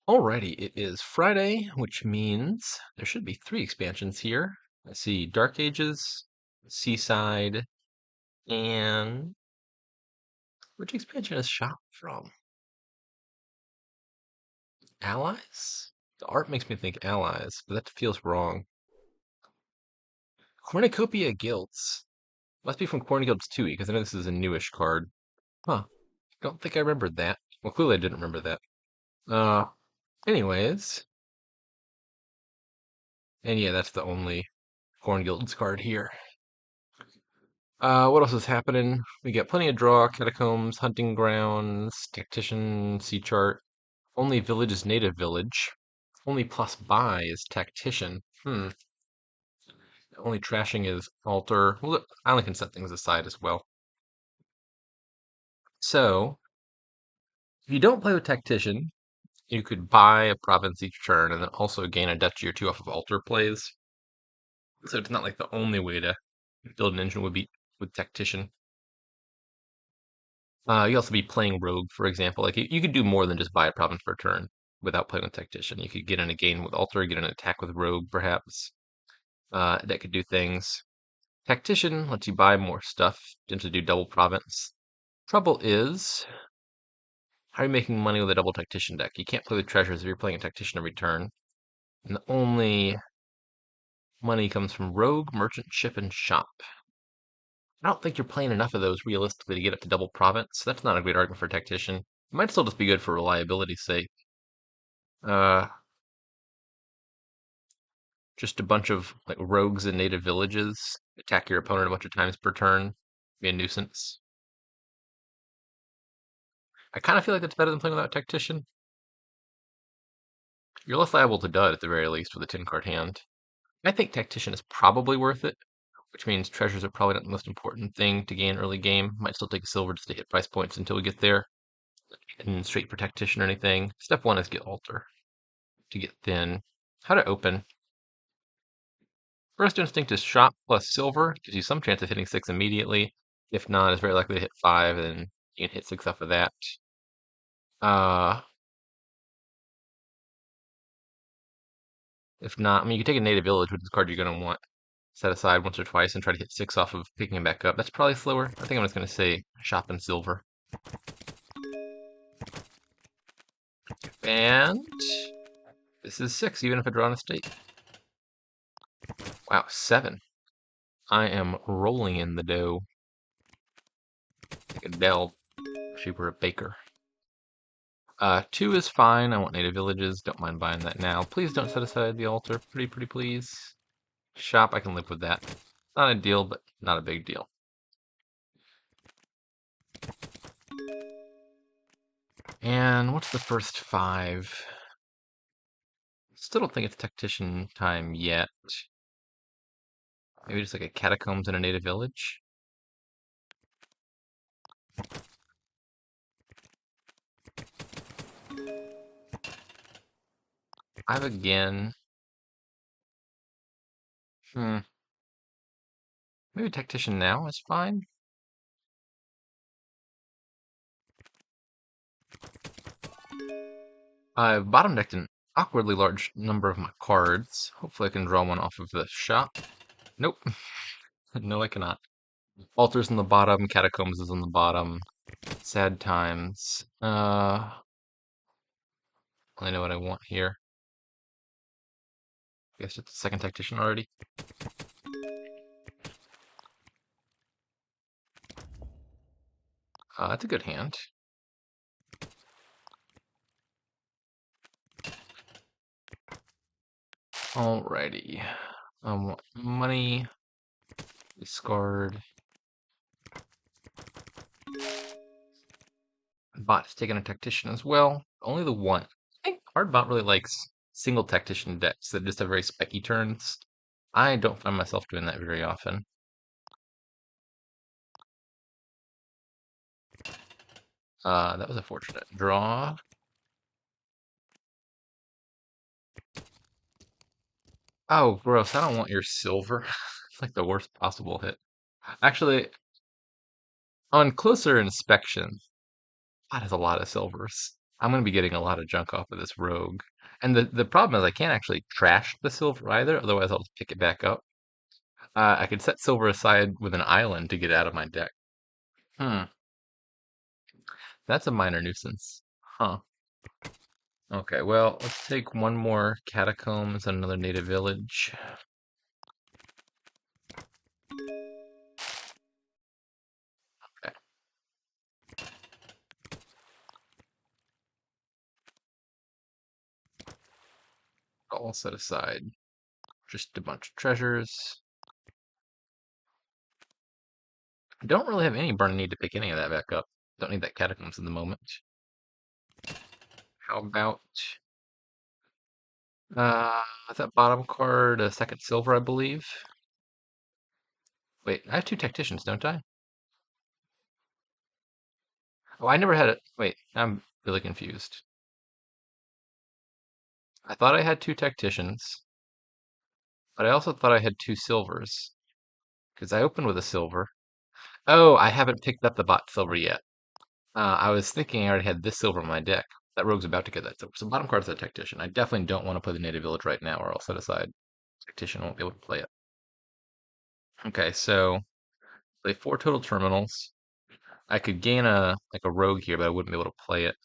Alrighty, it is Friday, which means there should be 3 expansions here. I see Dark Ages, Seaside, and which expansion is Shop from? Allies? The art makes me think Allies, but that feels wrong. Cornucopia Guilds. Must be from Cornucopias 2, because I know this is a newish card. Huh. Don't think I remembered that. Well, clearly I didn't remember that. Uh, anyways. And yeah, that's the only Corn Guilds card here. What else is happening? We got plenty of draw, catacombs, hunting grounds, tactician, sea chart. Only village is native village. Only plus buy is tactician. Only trashing is altar. Well, look, I only can set things aside as well. So, if you don't play with tactician, you could buy a province each turn and then also gain a duchy or two off of altar plays. So it's not like the only way to build an engine would be with tactician. You also be playing rogue, for example. Like you could do more than just buy a province per turn without playing with tactician. You could get in a gain with altar, get an attack with rogue, perhaps. That could do things. Tactician lets you buy more stuff, tends to do double province. Trouble is, how are you making money with a double tactician deck? You can't play with treasures if you're playing a tactician every turn. And the only money comes from rogue, merchant, ship, and shop. I don't think you're playing enough of those realistically to get up to double province. That's not a great argument for tactician. It might still just be good for reliability's sake. Uh, just a bunch of like rogues in native villages attack your opponent a bunch of times per turn, be a nuisance. I kind of feel like that's better than playing without tactician. You're less liable to dud at the very least with a 10 card hand. I think tactician is probably worth it, which means treasures are probably not the most important thing to gain early game. Might still take a silver just to hit price points until we get there. And straight for tactician or anything. Step 1 is get altar to get thin. How to open. First instinct is shop plus silver. Gives you some chance of hitting 6 immediately. If not, it's very likely to hit 5, and you can hit 6 off of that. If not, I mean, you can take a native village with this card you're going to want set aside once or twice and try to hit 6 off of picking him back up. That's probably slower. I think I'm just going to say shop and silver. And this is 6, even if I draw an estate. Wow, 7. I am rolling in the dough. Like a Dell if she were a baker. 2 is fine. I want native villages. Don't mind buying that now. Please don't set aside the altar. Pretty please. Shop, I can live with that. Not a deal, but not a big deal. And what's the first 5? Still don't think it's tactician time yet. Maybe just like a catacombs in a native village. I've again. Maybe tactician now is fine. I've bottom decked an awkwardly large number of my cards. Hopefully I can draw one off of the shop. Nope. No, I cannot. Altars in the bottom, catacombs is on the bottom. Sad times. I know what I want here. Guess it's the second tactician already. That's a good hand. Alrighty. I want money. Discard. Bot's taking a tactician as well. Only the one. I think Hardbot really likes single tactician decks that just have very spiky turns. I don't find myself doing that very often. That was a fortunate draw. Oh, gross. I don't want your silver. It's like the worst possible hit. Actually, on closer inspection, that has a lot of silvers. I'm going to be getting a lot of junk off of this rogue. And the problem is I can't actually trash the silver either, otherwise I'll just pick it back up. I could set silver aside with an island to get it out of my deck. Hmm, that's a minor nuisance. Huh. Okay, well, let's take one more catacombs and another native village. Okay, all set aside. Just a bunch of treasures. I don't really have any burning need to pick any of that back up. Don't need that catacombs in the moment. How about that bottom card, a second silver, I believe. Wait, I have two tacticians, don't I? Oh, I never had it. Wait, I'm really confused. I thought I had two tacticians, but I also thought I had two silvers because I opened with a silver. Oh, I haven't picked up the bot silver yet. I was thinking I already had this silver in my deck. That rogue's about to get that silver. So bottom card's a tactician. I definitely don't want to play the native village right now, or I'll set aside. Tactician won't be able to play it. Okay, so play four total terminals. I could gain a rogue here, but I wouldn't be able to play it.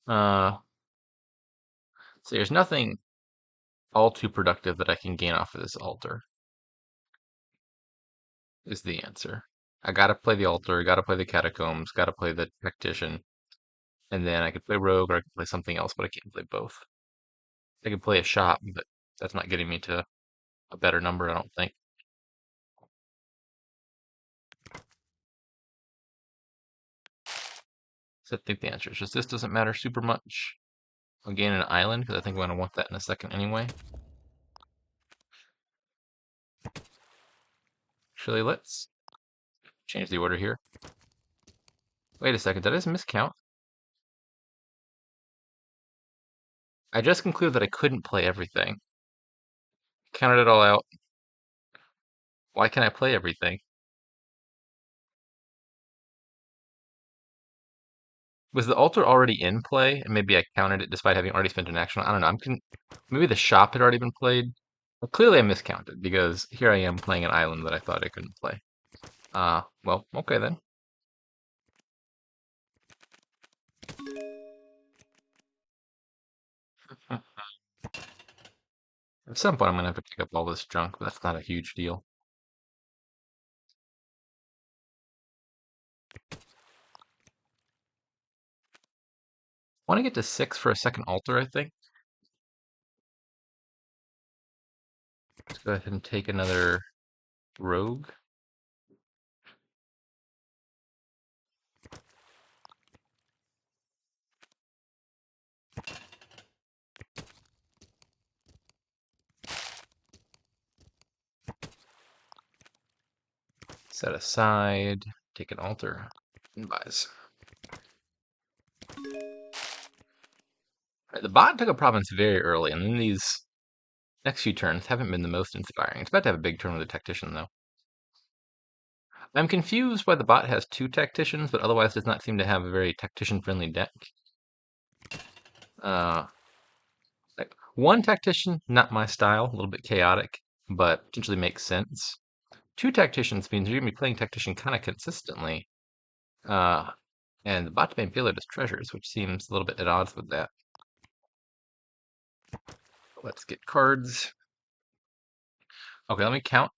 Uh, so there's nothing all too productive that I can gain off of this altar, is the answer. I gotta play the altar, gotta play the catacombs, gotta play the tactician, and then I could play rogue or I could play something else, but I can't play both. I could play a shop, but that's not getting me to a better number, I don't think. So I think the answer is just this doesn't matter super much. I'll gain an island because I think we're gonna want that in a second anyway. Actually, let's change the order here. Wait a second, did I just miscount? I just concluded that I couldn't play everything. Counted it all out. Why can't I play everything? Was the altar already in play, and maybe I counted it despite having already spent an action? I don't know. Maybe the shop had already been played. Well, clearly I miscounted because here I am playing an island that I thought I couldn't play. Well, okay then. At some point I'm gonna have to pick up all this junk, but that's not a huge deal. Want to get to 6 for a second altar, I think. Let's go ahead and take another rogue. Set aside, take an altar, and buys. Right, the bot took a province very early, and then these next few turns haven't been the most inspiring. It's about to have a big turn with the tactician, though. I'm confused why the bot has two tacticians, but otherwise does not seem to have a very tactician-friendly deck. Like one tactician, not my style, a little bit chaotic, but potentially makes sense. Two tacticians means you're gonna be playing tactician kind of consistently. Uh, and the bot main failure does treasures, which seems a little bit at odds with that. Let's get cards. Okay, let me count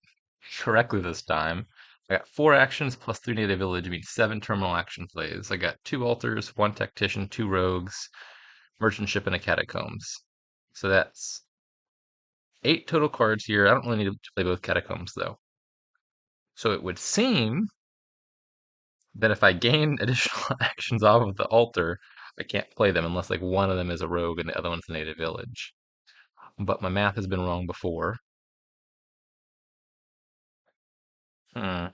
correctly this time. I got 4 actions plus 3 native village, means 7 terminal action plays. I got 2 altars, 1 tactician, 2 rogues, merchant ship, and a catacombs. So that's 8 total cards here. I don't really need to play both catacombs though. So it would seem that if I gain additional actions off of the altar, I can't play them unless like one of them is a rogue and the other one's a native village. But my math has been wrong before. Hmm.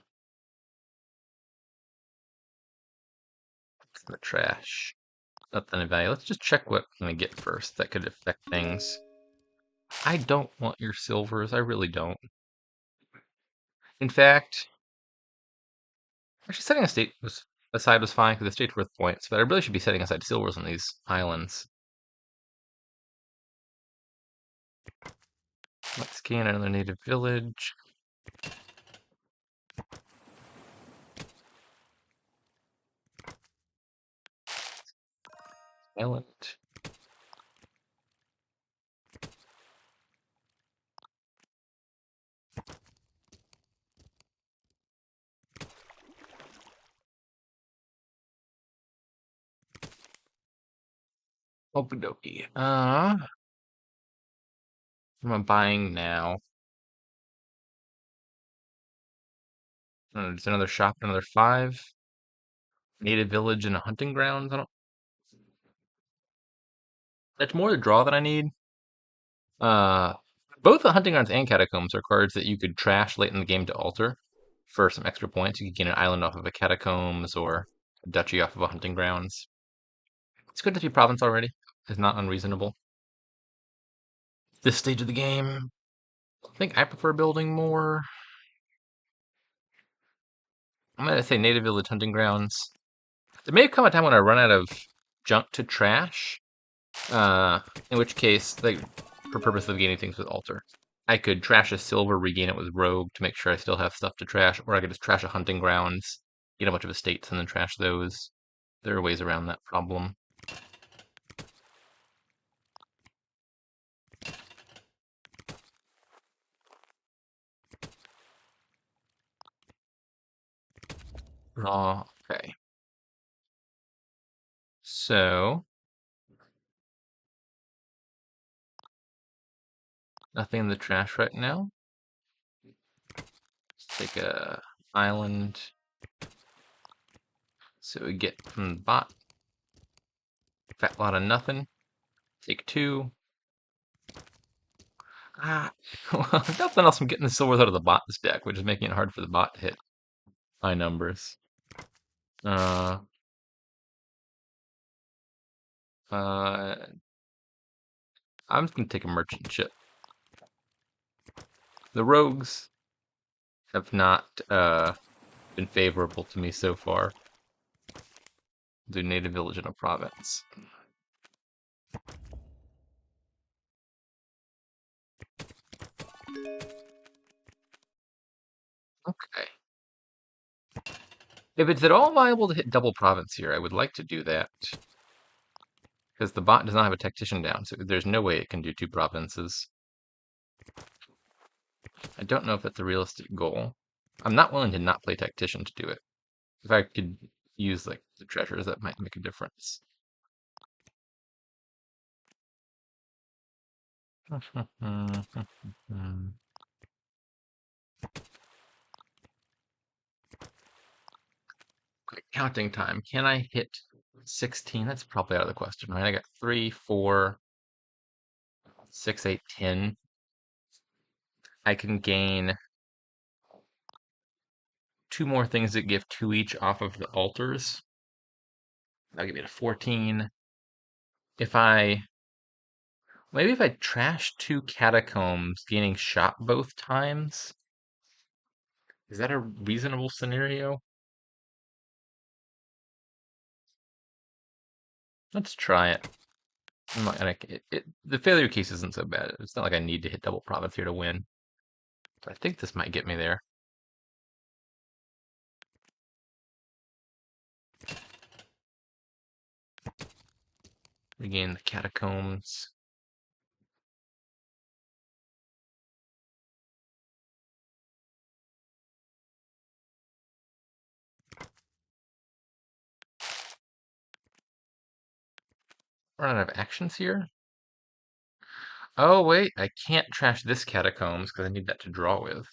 The trash. Nothing of value. Let's just check what I'm gonna get first. That could affect things. I don't want your silvers. I really don't. In fact, actually, setting a state was aside was fine because the state's worth points, but I really should be setting aside silvers on these islands. Let's scan another native village. Island. Okie dokie. I'm buying now. There's another shop, another 5. Native village and a hunting grounds. I don't. That's more the draw that I need. Uh, both the hunting grounds and catacombs are cards that you could trash late in the game to alter for some extra points. You could gain an island off of a catacombs or a duchy off of a hunting grounds. It's good to be province already. It's not unreasonable. This stage of the game, I think I prefer building more. I'm gonna say native village hunting grounds. There may come a time when I run out of junk to trash. In which case, like for purpose of gaining things with altar, I could trash a silver, regain it with rogue to make sure I still have stuff to trash, or I could just trash a hunting grounds, get a bunch of estates, and then trash those. There are ways around that problem. Okay. So nothing in the trash right now. Let's take a island. So we get from the bot. Fat lot of nothing. Take 2. Well, nothing else. I'm getting the silvers out of the bot this deck, which is making it hard for the bot to hit high numbers. Uh, uh, I'm just gonna take a merchant ship. The rogues have not been favorable to me so far. Do native village in a province. Okay. If it's at all viable to hit double province here, I would like to do that. Because the bot does not have a tactician down, so there's no way it can do 2 provinces. I don't know if that's a realistic goal. I'm not willing to not play tactician to do it. If I could use like the treasures, that might make a difference. Quick counting time. Can I hit 16? That's probably out of the question, right? I got 3, 4, 6, 8, 10. I can gain 2 more things that give 2 each off of the altars. That'll give me to 14. If I maybe if I trash 2 catacombs, gaining shot both times. Is that a reasonable scenario? Let's try it. I'm not gonna, the failure case isn't so bad. It's not like I need to hit double province here to win. But I think this might get me there. Regain the catacombs. Run out of actions here. Oh wait, I can't trash this catacombs because I need that to draw with.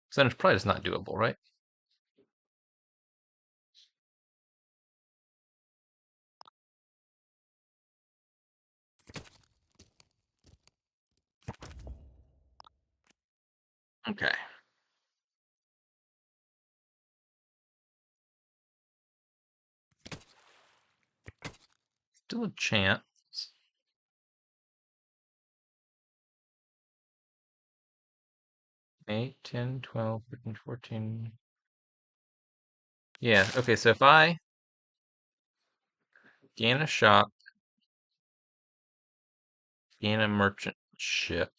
So then it's probably just not doable, right? Okay. Still a chance. 8, 10, 12, 13, 14. Yeah, okay, so if I gain a shop, gain a merchant ship.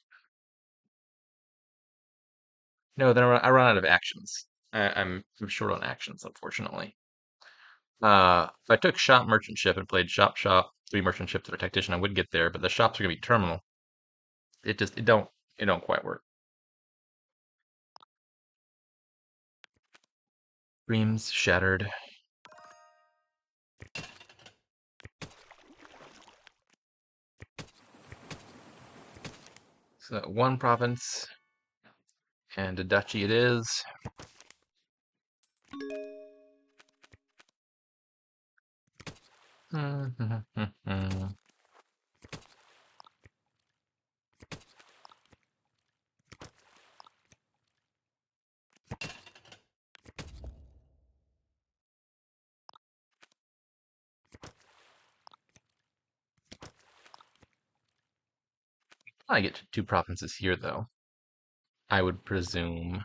No, then I run out of actions. I'm short on actions, unfortunately. If I took shop merchant ship and played shop shop, three merchant ships for tactician, I would get there, but the shops are gonna be terminal. It don't quite work. Dreams shattered. So one province and a duchy it is. I get two provinces here though, I would presume.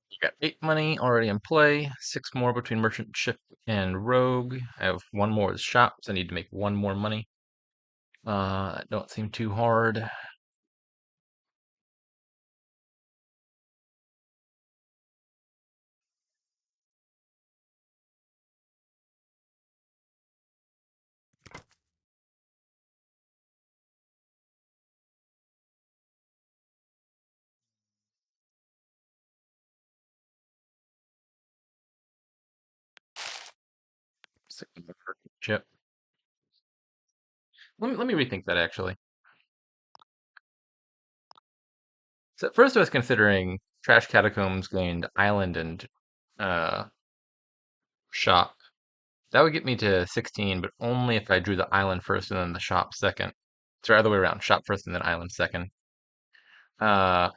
You got 8 money already in play, 6 more between merchant ship and rogue. I have one more as shops. I need to make one more money. That don't seem too hard. Stick with the merchant ship. Let me rethink that actually. So at first I was considering trash catacombs gained island and uh, shop. That would get me to 16, but only if I drew the island first and then the shop second. Sorry, other way around. Shop first and then island second. Uh,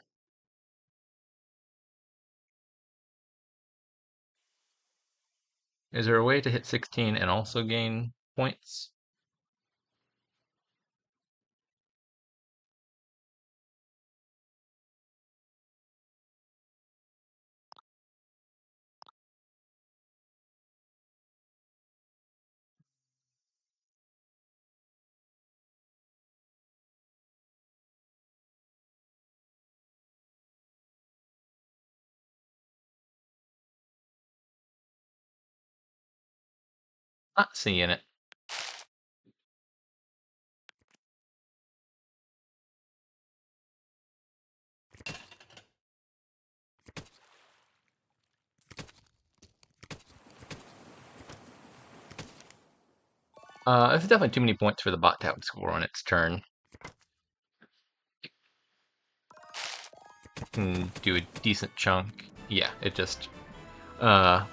is there a way to hit 16 and also gain points? Not seeing it. It's definitely too many points for the bot to score on its turn. Can do a decent chunk. Yeah, it just uh,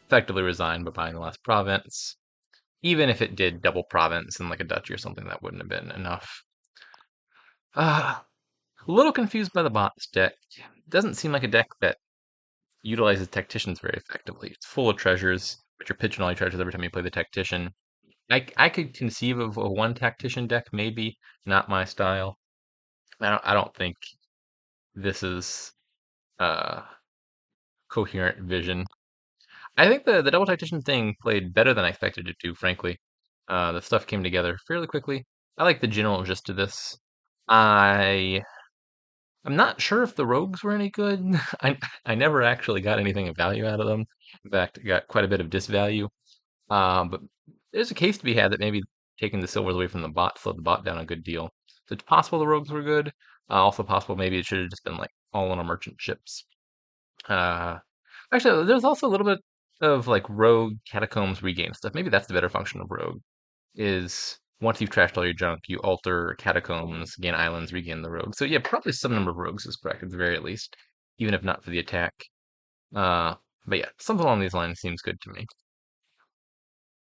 effectively resigned by buying the last province. Even if it did double province and like a duchy or something, that wouldn't have been enough. A little confused by the bots deck. Doesn't seem like a deck that utilizes tacticians very effectively. It's full of treasures, but you're pitching all your treasures every time you play the tactician. I could conceive of a one tactician deck, maybe not my style. I don't think this is uh coherent vision. I think the double tactician thing played better than I expected it to, frankly. The stuff came together fairly quickly. I like the general gist of this. I I'm not sure if the rogues were any good. I never actually got anything of value out of them. In fact, I got quite a bit of disvalue. But there's a case to be had that maybe taking the silvers away from the bot slowed the bot down a good deal. So it's possible the rogues were good. Also possible maybe it should have just been like all on our merchant ships. Uh, Actually, there's also a little bit of like rogue catacombs regain stuff. Maybe that's the better function of rogue. Is once you've trashed all your junk, you alter catacombs, gain islands, regain the rogue. So yeah, probably some number of rogues is correct at the very least, even if not for the attack. Uh, but yeah, something along these lines seems good to me.